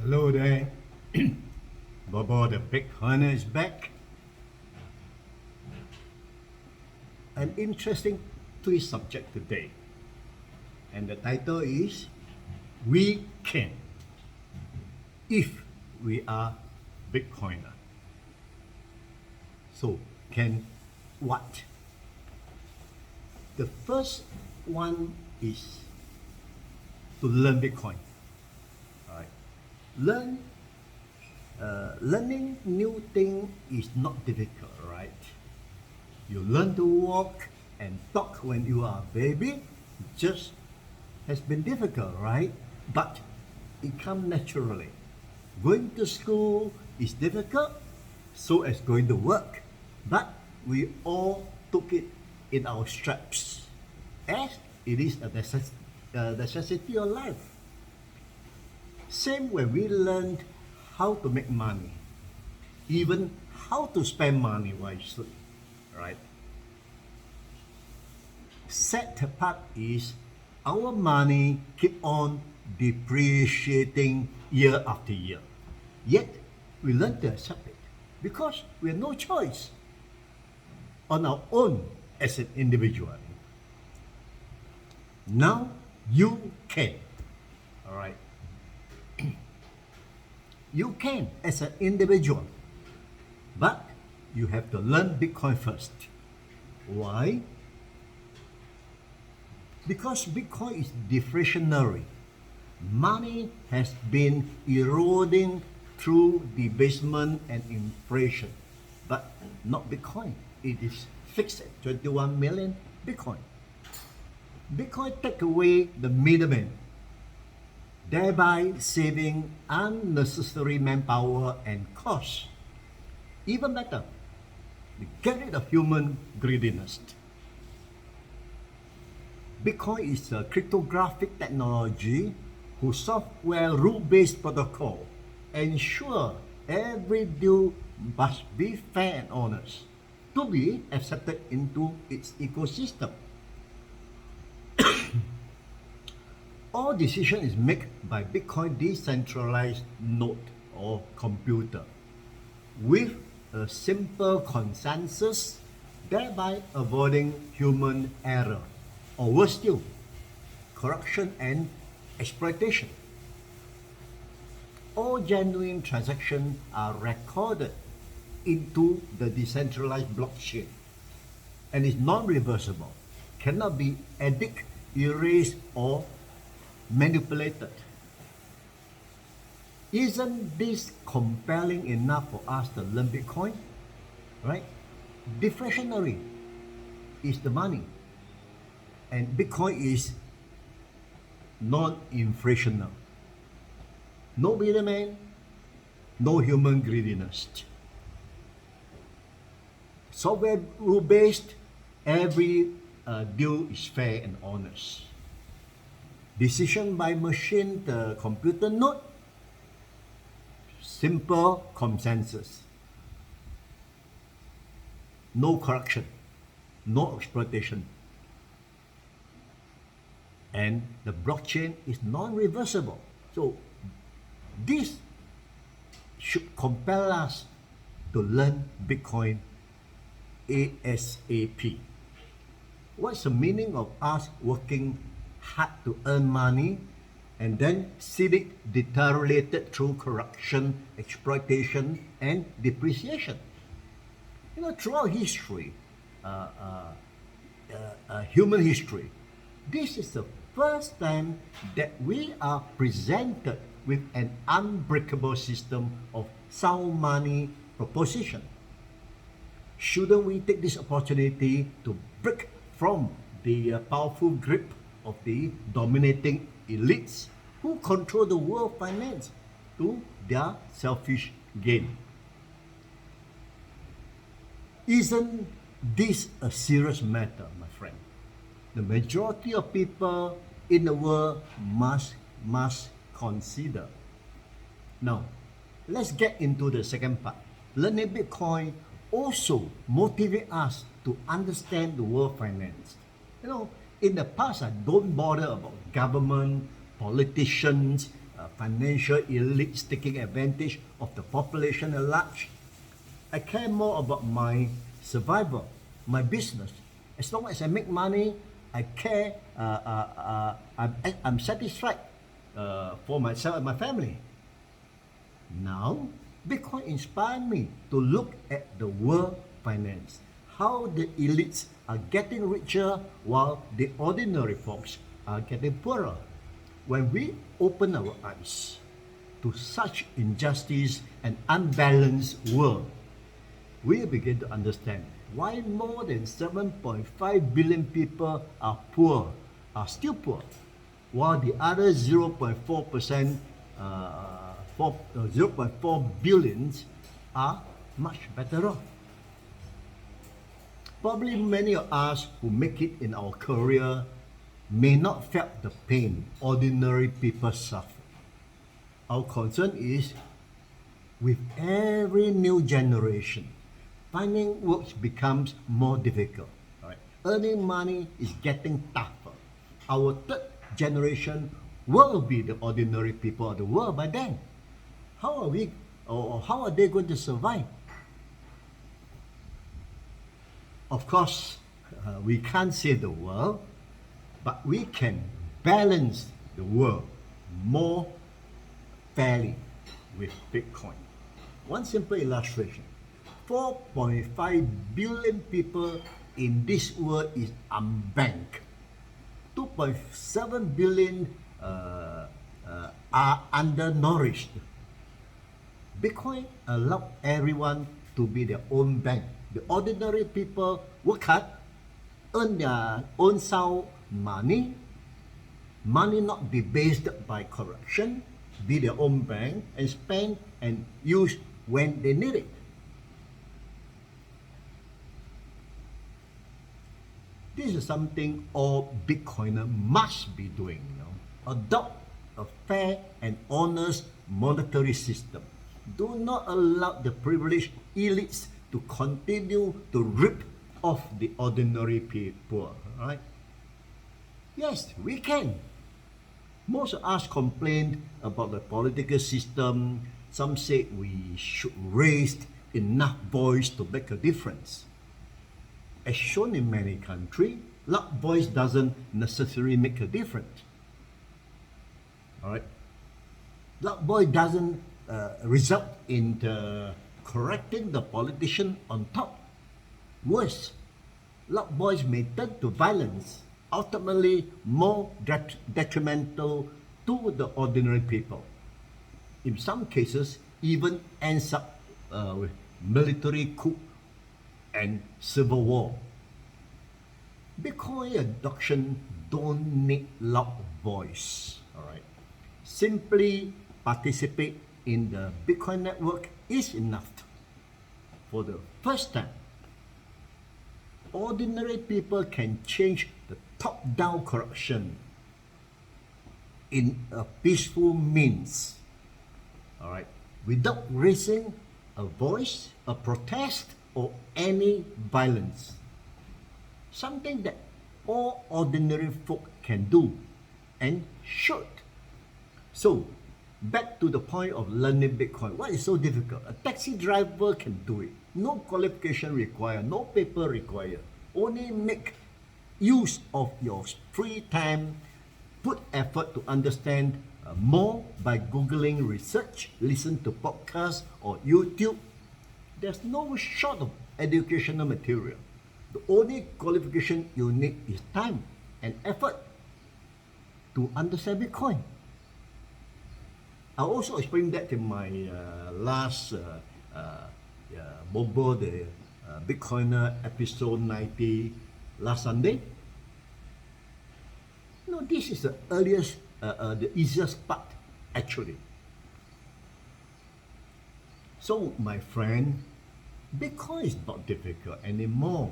Hello there. BoBo the Big Hunter is back. An interesting twist subject today. And the title is We Can If We Are Bitcoiner. So, can what? The first one is to learn Bitcoin. Learning new thing is not difficult, right? You learn to walk and talk when you are a baby, just has been difficult, right? But it comes naturally. Going to school is difficult, so as going to work. But we all took it in our straps, as it is a necessity of life. Same when we learned how to make money, even how to spend money wisely, right? Sad part is our money keep on depreciating year after year. Yet we learn to accept it because we have no choice on our own as an individual. Now you can, all right? You can as an individual, but you have to learn Bitcoin first. Why? Because Bitcoin is deflationary. Money has been eroding through debasement and inflation, but not Bitcoin. It is fixed at 21 million Bitcoin. Bitcoin take away the middleman, thereby saving unnecessary manpower and cost. Even better, we get rid of human greediness. Bitcoin is a cryptographic technology whose software rule-based protocol ensure every deal must be fair and honest to be accepted into its ecosystem. All decision is made by Bitcoin decentralized node or computer with a simple consensus, thereby avoiding human error, or worse still, corruption and exploitation. All genuine transactions are recorded into the decentralized blockchain and is non-reversible, cannot be edited, erased, or manipulated. Isn't this compelling enough for us to learn Bitcoin? Right? Deflationary is the money, and Bitcoin is non-inflationary. No middleman, no human greediness. Software rule-based, every deal is fair and honest. Decision by machine, the computer node, simple consensus. No corruption, no exploitation. And the blockchain is non-reversible. So this should compel us to learn Bitcoin ASAP. What's the meaning of us working hard to earn money and then see it deteriorated through corruption, exploitation, and depreciation? Throughout history, human history, this is the first time that we are presented with an unbreakable system of sound money proposition. Shouldn't we take this opportunity to break from the powerful grip of the dominating elites who control the world finance to their selfish gain? Isn't this a serious matter, my friend? The majority of people in the world must consider. Now, let's get into the second part. Learning Bitcoin also motivates us to understand the world finance. In the past, I don't bother about government, politicians, financial elites taking advantage of the population at large. I care more about my survival, my business. As long as I make money, I care. I'm satisfied for myself and my family. Now, Bitcoin inspired me to look at the world finance, how the elites are getting richer while the ordinary folks are getting poorer. When we open our eyes to such injustice and unbalanced world, we begin to understand why more than 7.5 billion people are still poor, while the other 0.4%, 0.4 billions are much better off. Probably many of us who make it in our career may not felt the pain ordinary people suffer. Our concern is with every new generation, finding work becomes more difficult. Right? Earning money is getting tougher. Our third generation will be the ordinary people of the world by then. How are they going to survive? Of course, we can't save the world, but we can balance the world more fairly with Bitcoin. One simple illustration: 4.5 billion people in this world is unbanked. 2.7 billion are undernourished. Bitcoin allows everyone to be their own bank. The ordinary people work hard, earn their own sound money not be based by corruption, be their own bank, and spend and use when they need it. This is something all Bitcoiners must be doing. Adopt a fair and honest monetary system. Do not allow the privileged elites to continue to rip off the ordinary people. Right? Yes, we can. Most of us complained about the political system. Some say we should raise enough voice to make a difference. As shown in many countries, loud voice doesn't necessarily make a difference. Alright? Loud voice doesn't result in correcting the politician on top. Worse, loud voice may turn to violence, ultimately more detrimental to the ordinary people. In some cases, even ends up with military coup and civil war. Bitcoin adoption don't need loud voice. Alright. Simply participate in the Bitcoin network is enough. For the first time, ordinary people can change the top-down corruption in a peaceful means. Alright. Without raising a voice, a protest, or any violence. Something that all ordinary folk can do and should. So, back to the point of learning Bitcoin. What is so difficult? A taxi driver can do it. No qualification required, no paper required. Only make use of your free time, put effort to understand more by Googling research, listen to podcasts or YouTube. There's no short of educational material. The only qualification you need is time and effort to understand Bitcoin. I also explained that in my last BoBo, the Bitcoiner episode 90 last Sunday. No, this is the earliest, the easiest part actually. So my friend, Bitcoin is not difficult anymore.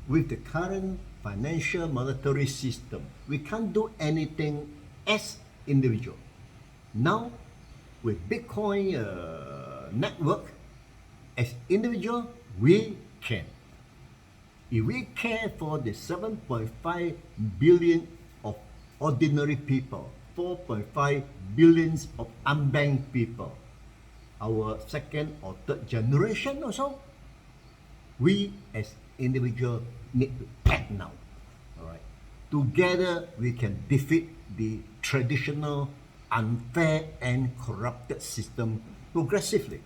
With the current financial monetary system, we can't do anything as individual. Now, with Bitcoin network, as individual, we can. If we care for the 7.5 billion of ordinary people, 4.5 billions of unbanked people, our second or third generation or so, we as individuals need to act now. All right. Together we can defeat the traditional unfair and corrupted system progressively.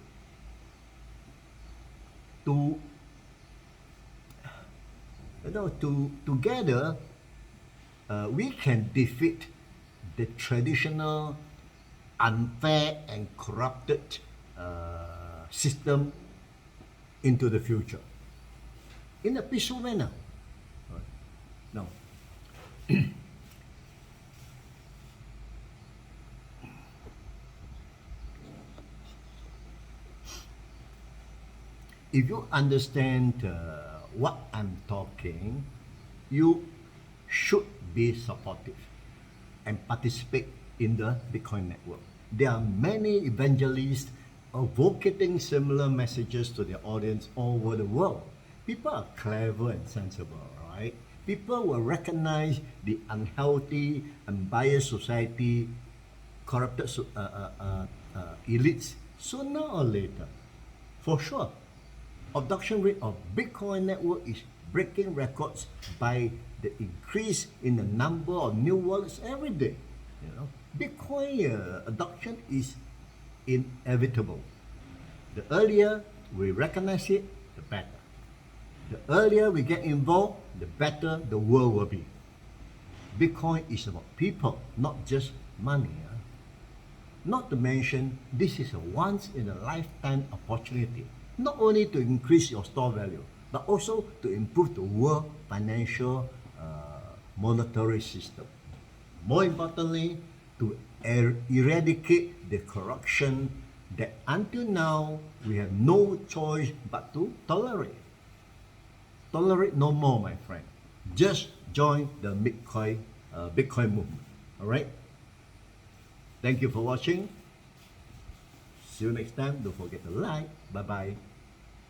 Together we can defeat the traditional unfair and corrupted system into the future in a peaceful manner. Now, if you understand what I'm talking, you should be supportive and participate in the Bitcoin network. There are many evangelists advocating similar messages to their audience all over the world. People are clever and sensible, right? People will recognize the unhealthy, unbiased society, corrupted elites sooner or later. For sure, adoption rate of Bitcoin network is breaking records by the increase in the number of new wallets every day. You know, Bitcoin adoption is inevitable. The earlier we recognize it, the better. The earlier we get involved, the better the world will be. Bitcoin is about people, not just money. Not to mention, this is a once in a lifetime opportunity, not only to increase your store value, but also to improve the world financial monetary system. More importantly, to eradicate the corruption that until now we have no choice but to tolerate. Tolerate no more, my friend. Just join the Bitcoin movement. All right? Thank you for watching. See you next time. Don't forget to like. Bye-bye.